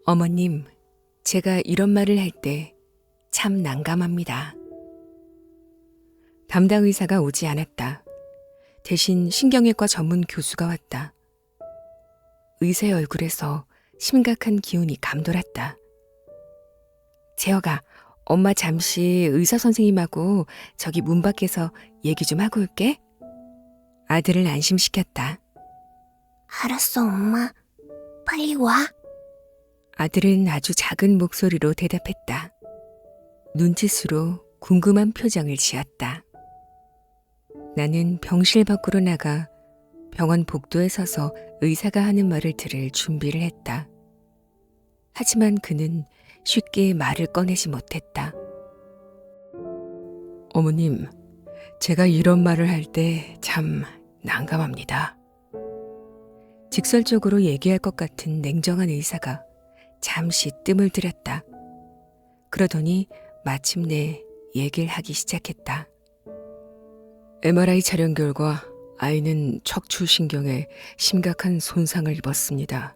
어머님, 제가 이런 말을 할 때 참 난감합니다. 담당 의사가 오지 않았다. 대신 신경외과 전문 교수가 왔다. 의사의 얼굴에서 심각한 기운이 감돌았다. 재혁아, 엄마 잠시 의사 선생님하고 저기 문 밖에서 얘기 좀 하고 올게. 아들을 안심시켰다. 알았어, 엄마. 빨리 와. 아들은 아주 작은 목소리로 대답했다. 눈짓으로 궁금한 표정을 지었다. 나는 병실 밖으로 나가 병원 복도에 서서 의사가 하는 말을 들을 준비를 했다. 하지만 그는 쉽게 말을 꺼내지 못했다. 어머님, 제가 이런 말을 할 때 참 난감합니다. 직설적으로 얘기할 것 같은 냉정한 의사가 잠시 뜸을 들였다. 그러더니 마침내 얘기를 하기 시작했다. MRI 촬영 결과 아이는 척추신경에 심각한 손상을 입었습니다.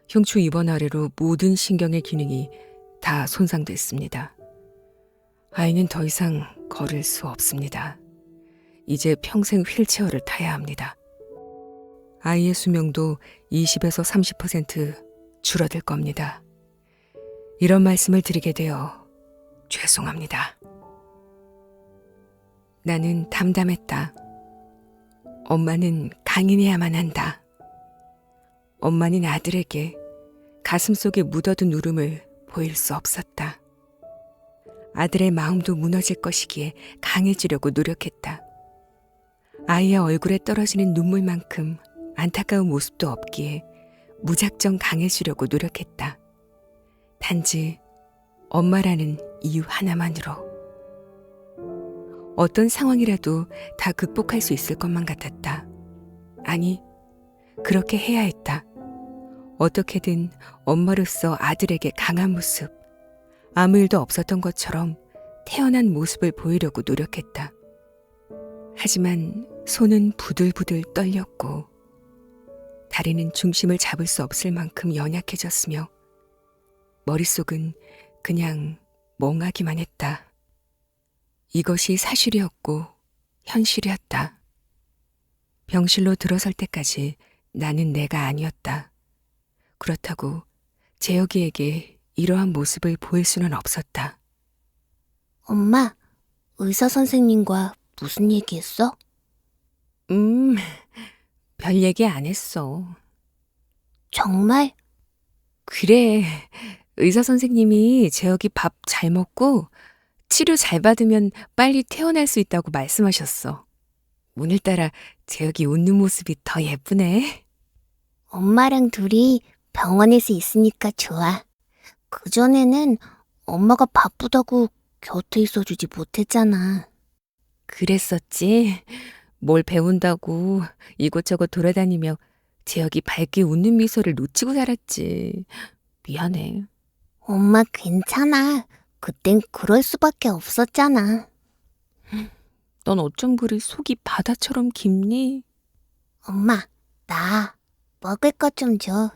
흉추 입원 아래로 모든 신경의 기능이 다 손상됐습니다. 아이는 더 이상 걸을 수 없습니다. 이제 평생 휠체어를 타야 합니다. 아이의 수명도 20에서 30% 줄어들 겁니다. 이런 말씀을 드리게 되어 죄송합니다. 나는 담담했다. 엄마는 강인해야만 한다. 엄마는 아들에게 가슴속에 묻어둔 울음을 보일 수 없었다. 아들의 마음도 무너질 것이기에 강해지려고 노력했다. 아이의 얼굴에 떨어지는 눈물만큼 안타까운 모습도 없기에 무작정 강해지려고 노력했다. 단지 엄마라는 이유 하나만으로. 어떤 상황이라도 다 극복할 수 있을 것만 같았다. 아니, 그렇게 해야 했다. 어떻게든 엄마로서 아들에게 강한 모습, 아무 일도 없었던 것처럼 태어난 모습을 보이려고 노력했다. 하지만 손은 부들부들 떨렸고 다리는 중심을 잡을 수 없을 만큼 연약해졌으며 머릿속은 그냥 멍하기만 했다. 이것이 사실이었고 현실이었다. 병실로 들어설 때까지 나는 내가 아니었다. 그렇다고 재혁이에게 이러한 모습을 보일 수는 없었다. 엄마, 의사 선생님과 무슨 얘기했어? 별 얘기 안 했어. 정말? 그래, 의사 선생님이 재혁이 밥 잘 먹고 치료 잘 받으면 빨리 태어날 수 있다고 말씀하셨어. 오늘따라 재혁이 웃는 모습이 더 예쁘네. 엄마랑 둘이 병원에서 있으니까 좋아. 그전에는 엄마가 바쁘다고 곁에 있어주지 못했잖아. 그랬었지. 뭘 배운다고 이곳저곳 돌아다니며 재혁이 밝게 웃는 미소를 놓치고 살았지. 미안해. 엄마 괜찮아. 그땐 그럴 수밖에 없었잖아. 넌 어쩜 그리 속이 바다처럼 깊니? 엄마, 나 먹을 것 좀 줘.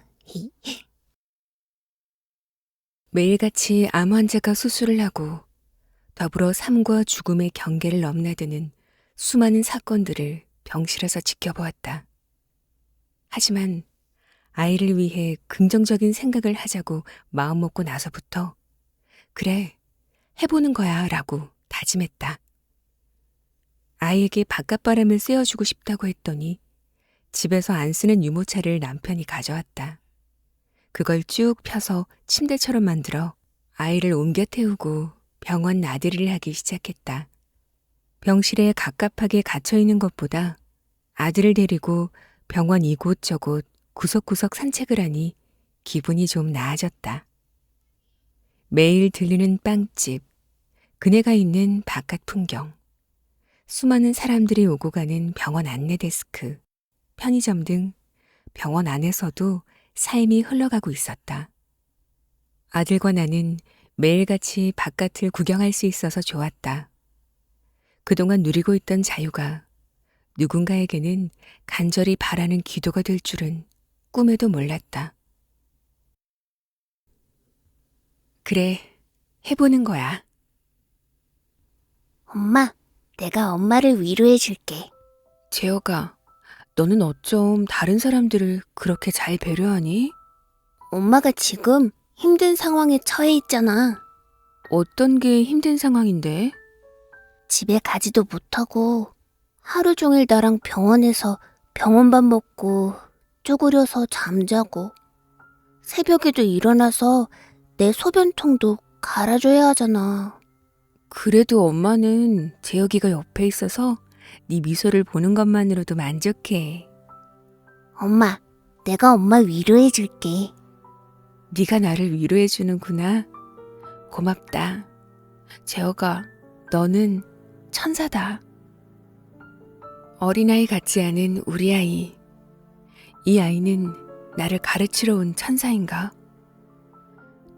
매일같이 암 환자가 수술을 하고 더불어 삶과 죽음의 경계를 넘나드는 수많은 사건들을 병실에서 지켜보았다. 하지만 아이를 위해 긍정적인 생각을 하자고 마음먹고 나서부터 그래, 해보는 거야 라고 다짐했다. 아이에게 바깥바람을 쐬어주고 싶다고 했더니 집에서 안 쓰는 유모차를 남편이 가져왔다. 그걸 쭉 펴서 침대처럼 만들어 아이를 옮겨 태우고 병원 나들이를 하기 시작했다. 병실에 갑갑하게 갇혀있는 것보다 아들을 데리고 병원 이곳저곳 구석구석 산책을 하니 기분이 좀 나아졌다. 매일 들르는 빵집, 그네가 있는 바깥 풍경, 수많은 사람들이 오고 가는 병원 안내 데스크, 편의점 등 병원 안에서도 삶이 흘러가고 있었다. 아들과 나는 매일같이 바깥을 구경할 수 있어서 좋았다. 그동안 누리고 있던 자유가 누군가에게는 간절히 바라는 기도가 될 줄은 꿈에도 몰랐다. 그래, 해보는 거야. 엄마, 내가 엄마를 위로해 줄게. 재혁아, 너는 어쩜 다른 사람들을 그렇게 잘 배려하니? 엄마가 지금 힘든 상황에 처해 있잖아. 어떤 게 힘든 상황인데? 집에 가지도 못하고 하루 종일 나랑 병원에서 병원밥 먹고 쪼그려서 잠자고 새벽에도 일어나서 내 소변통도 갈아줘야 하잖아. 그래도 엄마는 재혁이가 옆에 있어서 네 미소를 보는 것만으로도 만족해. 엄마, 내가 엄마 위로해 줄게. 네가 나를 위로해 주는구나. 고맙다. 재혁아, 너는 천사다. 어린아이 같지 않은 우리 아이. 이 아이는 나를 가르치러 온 천사인가?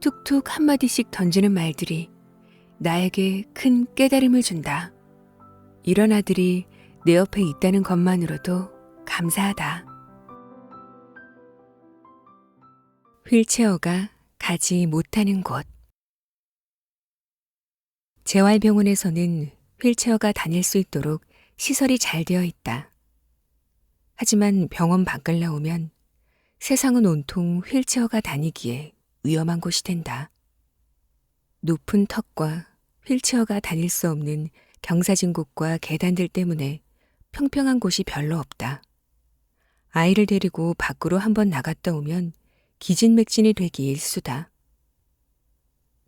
툭툭 한마디씩 던지는 말들이 나에게 큰 깨달음을 준다. 이런 아들이 내 옆에 있다는 것만으로도 감사하다. 휠체어가 가지 못하는 곳. 재활병원에서는 휠체어가 다닐 수 있도록 시설이 잘 되어 있다. 하지만 병원 밖을 나오면 세상은 온통 휠체어가 다니기에 위험한 곳이 된다. 높은 턱과 휠체어가 다닐 수 없는 경사진 곳과 계단들 때문에 평평한 곳이 별로 없다. 아이를 데리고 밖으로 한번 나갔다 오면 기진맥진이 되기 일쑤다.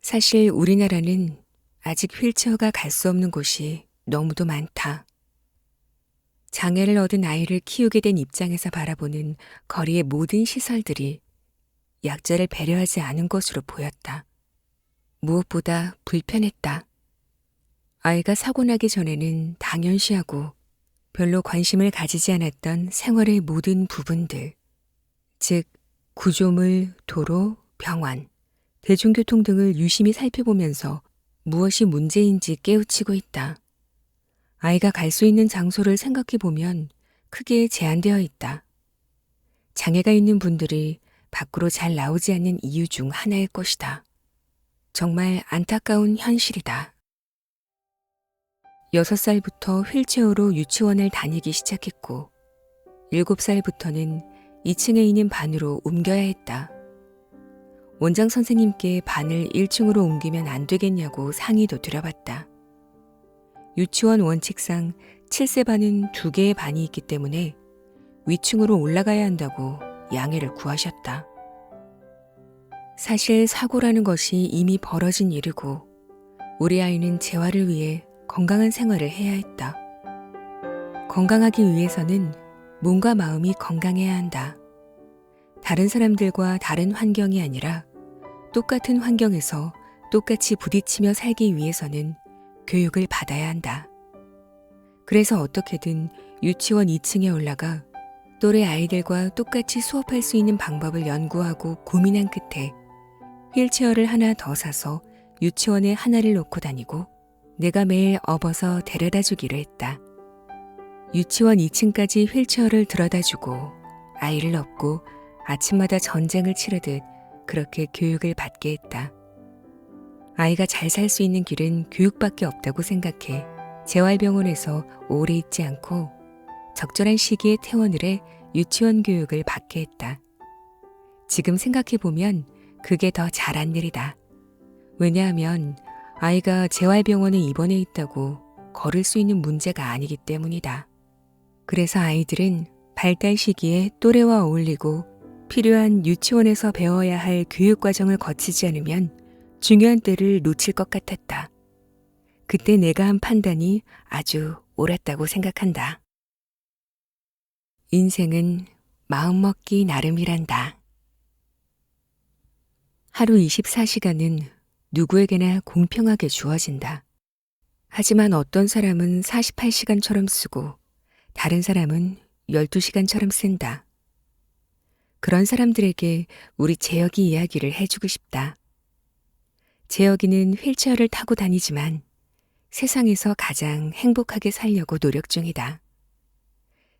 사실 우리나라는 아직 휠체어가 갈 수 없는 곳이 너무도 많다. 장애를 얻은 아이를 키우게 된 입장에서 바라보는 거리의 모든 시설들이 약자를 배려하지 않은 것으로 보였다. 무엇보다 불편했다. 아이가 사고 나기 전에는 당연시하고 별로 관심을 가지지 않았던 생활의 모든 부분들, 즉 구조물, 도로, 병원, 대중교통 등을 유심히 살펴보면서 무엇이 문제인지 깨우치고 있다. 아이가 갈 수 있는 장소를 생각해 보면 크게 제한되어 있다. 장애가 있는 분들이 밖으로 잘 나오지 않는 이유 중 하나일 것이다. 정말 안타까운 현실이다. 6살부터 휠체어로 유치원을 다니기 시작했고 7살부터는 2층에 있는 반으로 옮겨야 했다. 원장 선생님께 반을 1층으로 옮기면 안 되겠냐고 상의도 드려봤다. 유치원 원칙상 7세 반은 2개의 반이 있기 때문에 위층으로 올라가야 한다고 양해를 구하셨다. 사실 사고라는 것이 이미 벌어진 일이고 우리 아이는 재활을 위해 건강한 생활을 해야 했다. 건강하기 위해서는 몸과 마음이 건강해야 한다. 다른 사람들과 다른 환경이 아니라 똑같은 환경에서 똑같이 부딪히며 살기 위해서는 교육을 받아야 한다. 그래서 어떻게든 유치원 2층에 올라가 또래 아이들과 똑같이 수업할 수 있는 방법을 연구하고 고민한 끝에 휠체어를 하나 더 사서 유치원에 하나를 놓고 다니고 내가 매일 업어서 데려다 주기로 했다. 유치원 2층까지 휠체어를 들어다 주고 아이를 업고 아침마다 전쟁을 치르듯 그렇게 교육을 받게 했다. 아이가 잘 살 수 있는 길은 교육밖에 없다고 생각해 재활병원에서 오래 있지 않고 적절한 시기에 퇴원을 해 유치원 교육을 받게 했다. 지금 생각해보면 그게 더 잘한 일이다. 왜냐하면 아이가 재활병원에 입원해 있다고 걸을 수 있는 문제가 아니기 때문이다. 그래서 아이들은 발달 시기에 또래와 어울리고 필요한 유치원에서 배워야 할 교육 과정을 거치지 않으면 중요한 때를 놓칠 것 같았다. 그때 내가 한 판단이 아주 옳았다고 생각한다. 인생은 마음먹기 나름이란다. 하루 24시간은 누구에게나 공평하게 주어진다. 하지만 어떤 사람은 48시간처럼 쓰고 다른 사람은 12시간처럼 쓴다. 그런 사람들에게 우리 재혁이 이야기를 해주고 싶다. 재혁이는 휠체어를 타고 다니지만 세상에서 가장 행복하게 살려고 노력 중이다.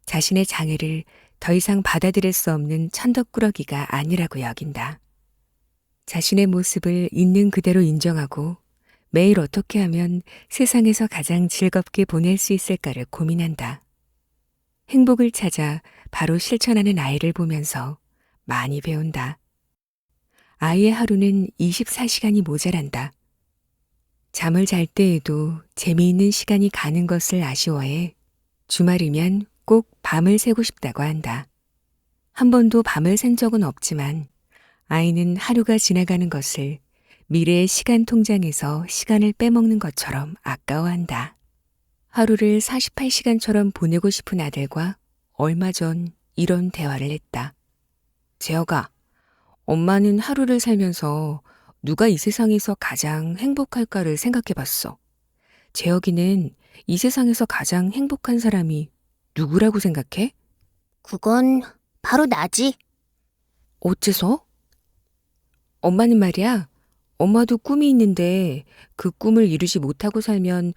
자신의 장애를 더 이상 받아들일 수 없는 천덕꾸러기가 아니라고 여긴다. 자신의 모습을 있는 그대로 인정하고 매일 어떻게 하면 세상에서 가장 즐겁게 보낼 수 있을까를 고민한다. 행복을 찾아 바로 실천하는 아이를 보면서 많이 배운다. 아이의 하루는 24시간이 모자란다. 잠을 잘 때에도 재미있는 시간이 가는 것을 아쉬워해 주말이면 꼭 밤을 새고 싶다고 한다. 한 번도 밤을 샌 적은 없지만 아이는 하루가 지나가는 것을 미래의 시간 통장에서 시간을 빼먹는 것처럼 아까워한다. 하루를 48시간처럼 보내고 싶은 아들과 얼마 전 이런 대화를 했다. 재혁아, 엄마는 하루를 살면서 누가 이 세상에서 가장 행복할까를 생각해 봤어. 재혁이는 이 세상에서 가장 행복한 사람이 누구라고 생각해? 그건 바로 나지. 어째서? 엄마는 말이야, 엄마도 꿈이 있는데 그 꿈을 이루지 못하고 살면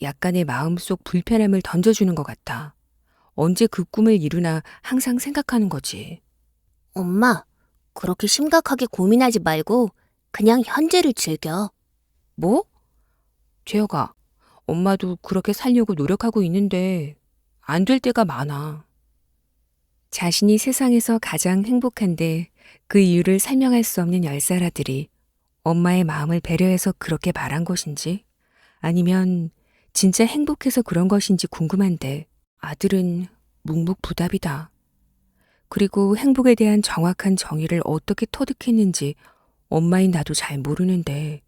약간의 마음속 불편함을 던져주는 것 같아. 언제 그 꿈을 이루나 항상 생각하는 거지. 엄마, 그렇게 심각하게 고민하지 말고 그냥 현재를 즐겨. 뭐? 재혁아, 엄마도 그렇게 살려고 노력하고 있는데 안 될 때가 많아. 자신이 세상에서 가장 행복한데 그 이유를 설명할 수 없는 10살 아들이 엄마의 마음을 배려해서 그렇게 말한 것인지 아니면 진짜 행복해서 그런 것인지 궁금한데 아들은 묵묵부답이다. 그리고 행복에 대한 정확한 정의를 어떻게 터득했는지 엄마인 나도 잘 모르는데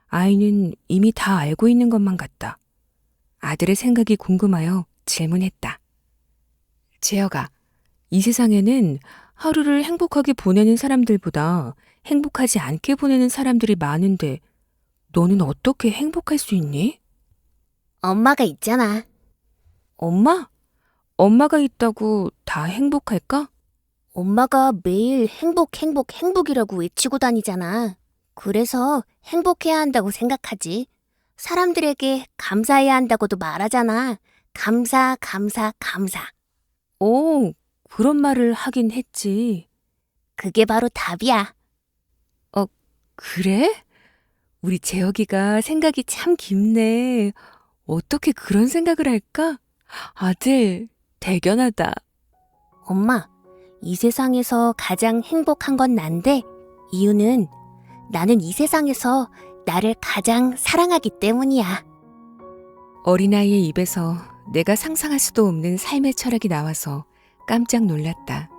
아이는 이미 다 알고 있는 것만 같다. 아들의 생각이 궁금하여 질문했다. 재혁아, 이 세상에는 하루를 행복하게 보내는 사람들보다 행복하지 않게 보내는 사람들이 많은데 너는 어떻게 행복할 수 있니? 엄마가 있잖아. 엄마? 엄마가 있다고 다 행복할까? 엄마가 매일 행복, 행복, 행복이라고 외치고 다니잖아. 그래서 행복해야 한다고 생각하지. 사람들에게 감사해야 한다고도 말하잖아. 감사, 감사, 감사. 오, 그런 말을 하긴 했지. 그게 바로 답이야. 그래? 우리 재혁이가 생각이 참 깊네. 어떻게 그런 생각을 할까? 아들, 대견하다. 엄마, 이 세상에서 가장 행복한 건 난데 이유는 나는 이 세상에서 나를 가장 사랑하기 때문이야. 어린아이의 입에서 내가 상상할 수도 없는 삶의 철학이 나와서 깜짝 놀랐다.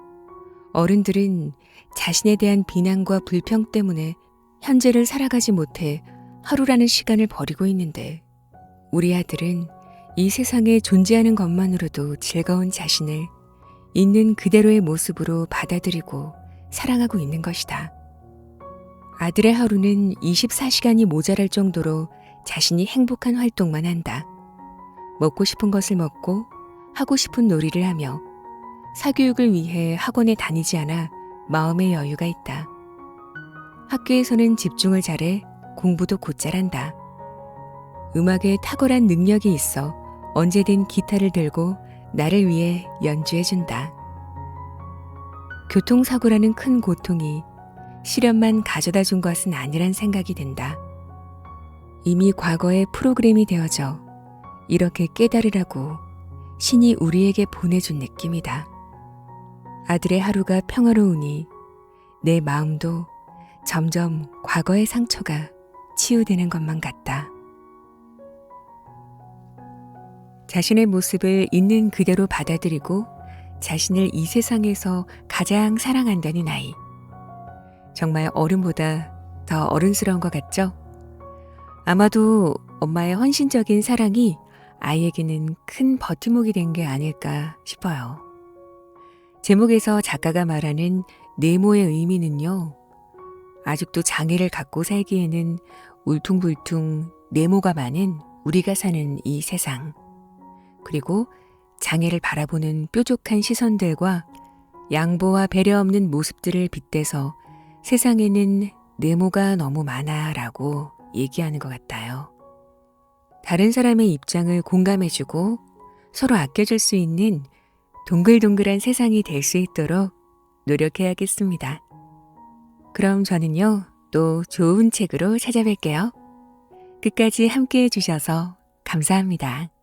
어른들은 자신에 대한 비난과 불평 때문에 현재를 살아가지 못해 하루라는 시간을 버리고 있는데 우리 아들은 이 세상에 존재하는 것만으로도 즐거운 자신을 있는 그대로의 모습으로 받아들이고 사랑하고 있는 것이다. 아들의 하루는 24시간이 모자랄 정도로 자신이 행복한 활동만 한다. 먹고 싶은 것을 먹고 하고 싶은 놀이를 하며 사교육을 위해 학원에 다니지 않아 마음의 여유가 있다. 학교에서는 집중을 잘해 공부도 곧잘한다. 음악에 탁월한 능력이 있어 언제든 기타를 들고 나를 위해 연주해준다. 교통사고라는 큰 고통이 시련만 가져다 준 것은 아니란 생각이 든다. 이미 과거의 프로그램이 되어져 이렇게 깨달으라고 신이 우리에게 보내준 느낌이다. 아들의 하루가 평화로우니 내 마음도 점점 과거의 상처가 치유되는 것만 같다. 자신의 모습을 있는 그대로 받아들이고 자신을 이 세상에서 가장 사랑한다는 아이. 정말 어른보다 더 어른스러운 것 같죠? 아마도 엄마의 헌신적인 사랑이 아이에게는 큰 버팀목이 된 게 아닐까 싶어요. 제목에서 작가가 말하는 네모의 의미는요, 아직도 장애를 갖고 살기에는 울퉁불퉁 네모가 많은 우리가 사는 이 세상, 그리고 장애를 바라보는 뾰족한 시선들과 양보와 배려 없는 모습들을 빗대서 세상에는 네모가 너무 많아 라고 얘기하는 것 같아요. 다른 사람의 입장을 공감해주고 서로 아껴줄 수 있는 동글동글한 세상이 될 수 있도록 노력해야겠습니다. 그럼 저는요, 또 좋은 책으로 찾아뵐게요. 끝까지 함께 해주셔서 감사합니다.